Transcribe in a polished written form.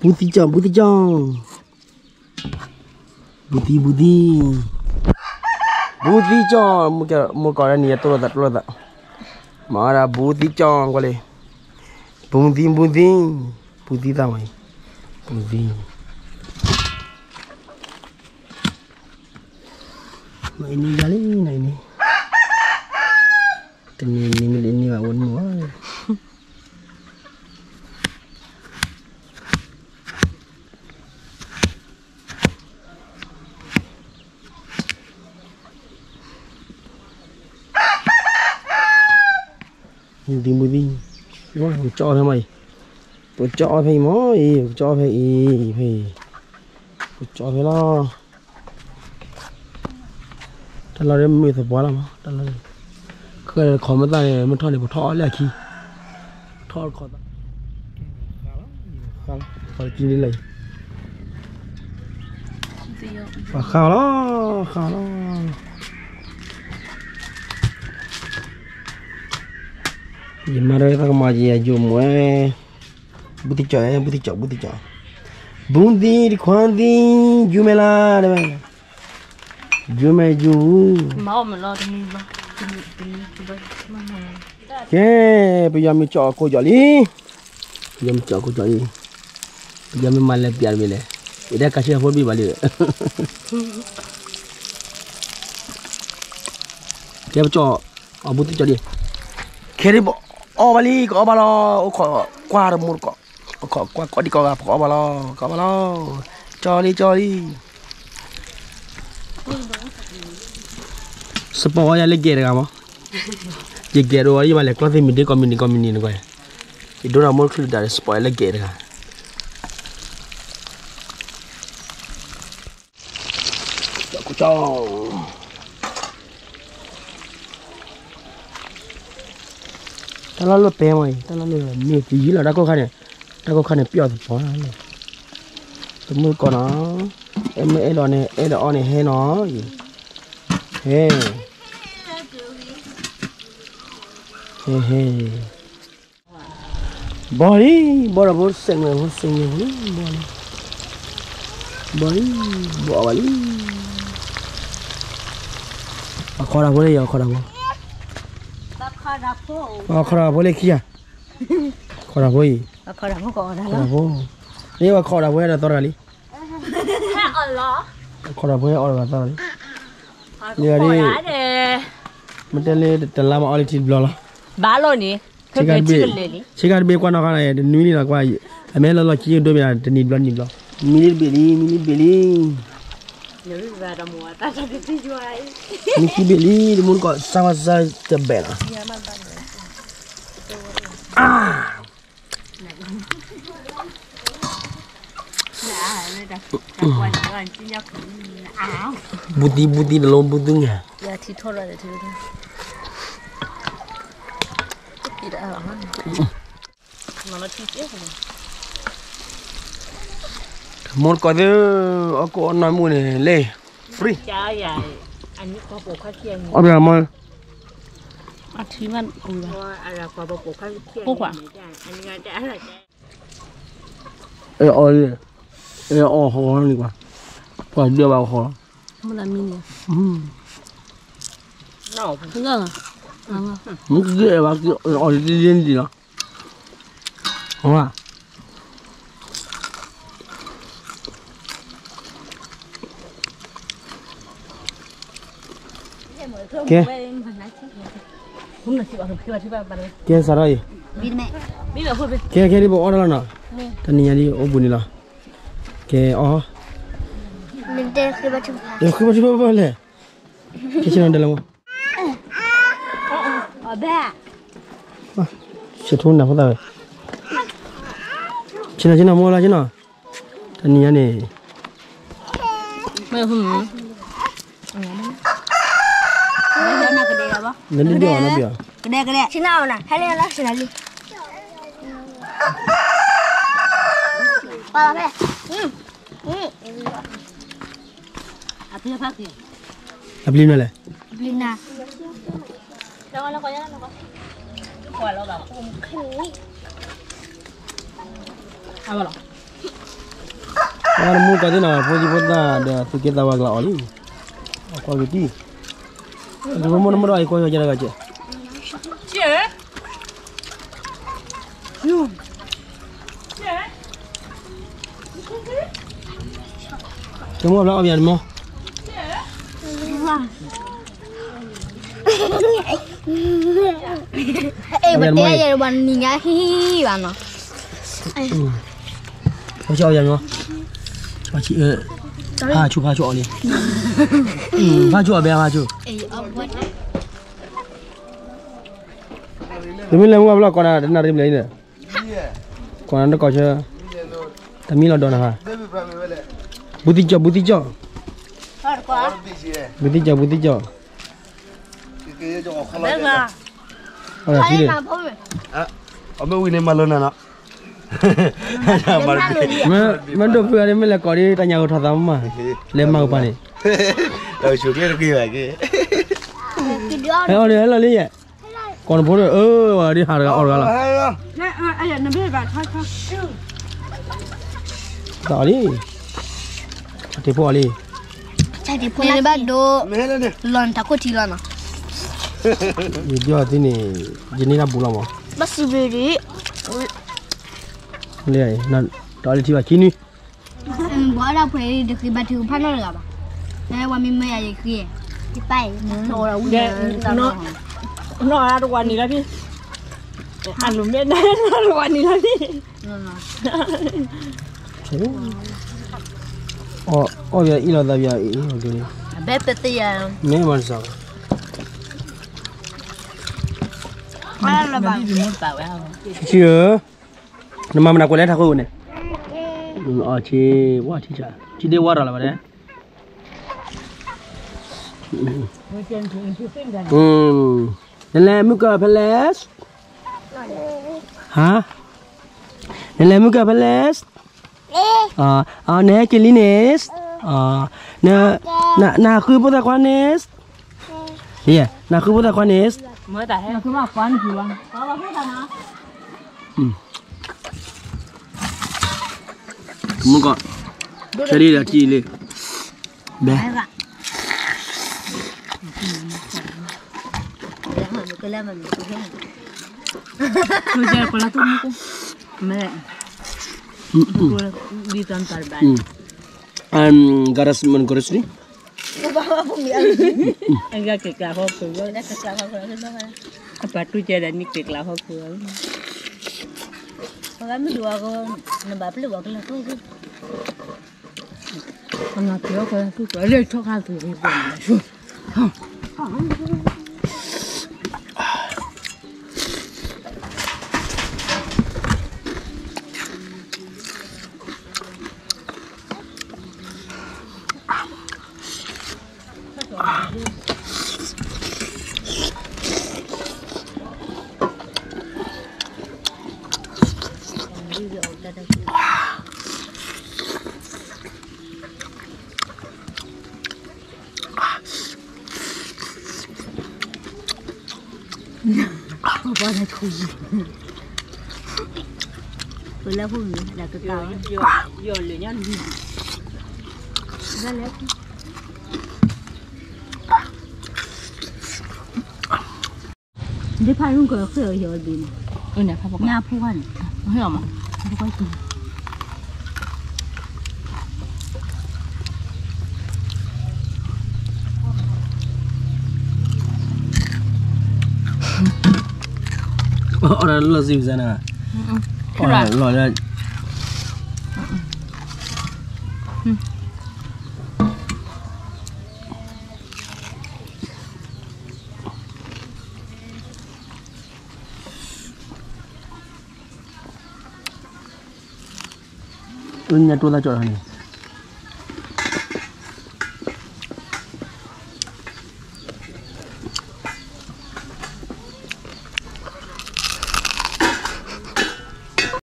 Putih jam, putih jam. Putih. Putih jam. Muka ni ya turun tak. Mara putih jam kali. Putih. Putih tak mai. Putih. Nah ini kali, nah ini. Ini awak ni. Budi. Wah, cho thôi mày. Tôi cho thôi mối, cho thôi cho thôi lo. Tao lo đem mì thịt bò lắm, tao lo. Cái khó mà tay mình thọ để một thọ lại khi. Thọ khó ta. Khá lắm. Phải chi đi lấy. Và khá lo. Gimana kita kemaji aja semua. Buti cok. Bundi di kuandi jumela ada bang. Jumeju. Mau melo ni ba. Ke, pijam cok aku jali. Pijam malam biar mile. Ida kasih aku lebih balik. Ke cok. Buti cok dia. Kiri bo. Oh balik kau balo kau kuar mur kau di kau apa kau balo coli sepuluh ya lagi ada kamu lagi ada orang yang balik kelas ini dia komini ni kau itu ramai keluar dari sepuluh lagi ada aku cong Terlalu pemai, terlalu ni gila dah kau kan piot pun. Semua kau na, elone he no, he. Boli, bora seng ni, boli, boli. Aku dah boleh ya, aku dah boleh. Khora boleh kia. Khora boleh. Khora mau kau dah lah. Ni apa khora boleh ada tora ni? Allah. Khora boleh orang tora ni. Ni ada. Macam ni dalam awal itu belum lah. Balo ni. Cikar be kau nak kan ya? Ni nak kau aje. Ambil lalu kiri dua bila ni belum. Mili beli. Jadi berada muat, tak ada dijual. Miki beli, mun kau sama saya tebel. Budi dalam budungnya. Ya, tidur ada tidur. Tidak apa. Mana tidur ni? Mun kau tu aku nak mun ni le free. Ya. Ani kau buka kian. Apa nama? Atiman kuah. Ada kau buka kian. Buka. Ani ada ada. Hor ni kau. Kau dia bawa hor. Mana mini? No, enggak. Mungkin dia bawa dia lah. Apa? Ke? Ke sarai? Ke ni bawa orang lah. Tani ni obuni lah. Ke Minta khibat. Khibat boleh. Kecil dalam. Abah. Setun dah tahu. Cina mula cina. Tani ni. Nanti dia. Gede. Cina mana? Hari lah cina li. Apa? Beli mana? Beli na. Jangan lah kau jangan lah kau. Kau lah bang. Apa lah? Orang muka tu nak foto ada kita awak lah oli. Aku gitu. Rumah nomor ay kau aja nak aja. Semua belah biar mo. Betul ya ban ni hi ban no. Kau cakap biar mo. Cik Haju ni. Haju biar haju. Demi lemu apa kau nak nari beli ni? Kau nak kau cakap. Demi lah dona ha. Butija. Butija. Orang sini. Apa wini malu nana? Mandok tu ada mela kau ni tanya kau thata mah. Lemah apa ni? Tahu syukur lagi lagi. Hello ya. Kau nak boleh? Di harga orang lah. Ayah nabi baca kau. Tak ni. Tipu ali. Jadi pun ni bado. Lon takut hilang. Video ni jenis apa pula mah? Bas beri. Lihat, nak tak ada tiba kini. Buat apa ni dekat batu panel apa? Saya wami maya je kiri. Dipai. Orang No ada wani lagi. Anu mana ada wani lagi. Ya ilah dah biar ini okey. Betul ya. Memang sah. Mana lah Cia, nama mana kau lihat aku ni? Wah cica, cide warah lah pada. Dalam muka pelas. Ha? Dalam muka pelas. Nah kelines. Nak aku pun tak kuanes. Iya, nak aku pun tak kuanes. Mới tại hay cứ mà quán gì vậy? Có bao nhiêu thằng hả? Muka. Cari dah cili. Dah. Tôi chơi con lá tôm cũng mẹ. Đi toàn tàu bán. Garas garas ni. Agak keklah hoki, agak keklah hoki. Apa tu cara ni keklah hoki? Kalau kami dua ko, nampak perlu buat kelas tu. Anak dia kalau tu, ada cakap tu ribuan. Apa dah kuih? Pulau pun dah kekal. Yo le nyan. Dah le. Dia paling kau kau yo bin. Ini apa? Nyapu kan? Apa mah? Apa kau tu? Orang lazim sana. Orang lola. Punya tu lah cakap ni.